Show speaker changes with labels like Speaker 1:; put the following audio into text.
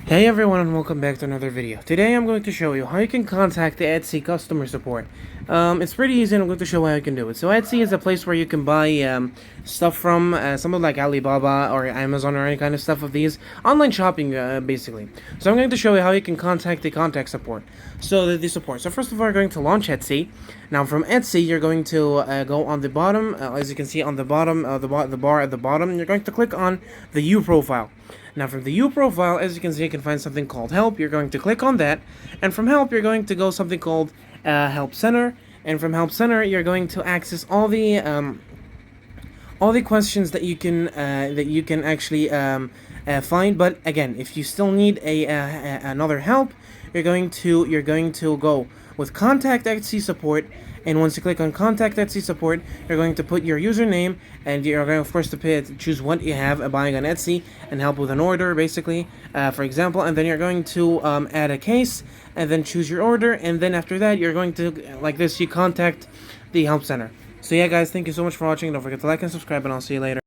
Speaker 1: Hey everyone and welcome back to another video. Today I'm going to show you how you can contact the Etsy customer support. It's pretty easy and I'm going to show how you can do it. So Etsy is a place where you can buy stuff from something like Alibaba or Amazon or any kind of stuff of these. Online shopping basically. So I'm going to show you how you can contact the contact support. So the support. So first of all you're going to launch Etsy. Now from Etsy you're going to go on the bottom, as you can see on the bottom, the bar at the bottom, you're going to click on the U profile. Now from the U profile, as you can see, you can find something called Help. You're going to click on that, and from Help, you're going to go something called Help Center, and from Help Center, you're going to access all the questions that you can actually find. But again, if you still need another help, you're going to go with Contact Etsy Support. And once you click on Contact Etsy Support, you're going to put your username, and you're going, of course, to choose what you have buying on Etsy and help with an order, basically, for example. And then you're going to add a case, and then choose your order. And then after that, you're going to, like this, you contact the Help Center. So yeah, guys, thank you so much for watching. Don't forget to like and subscribe, and I'll see you later.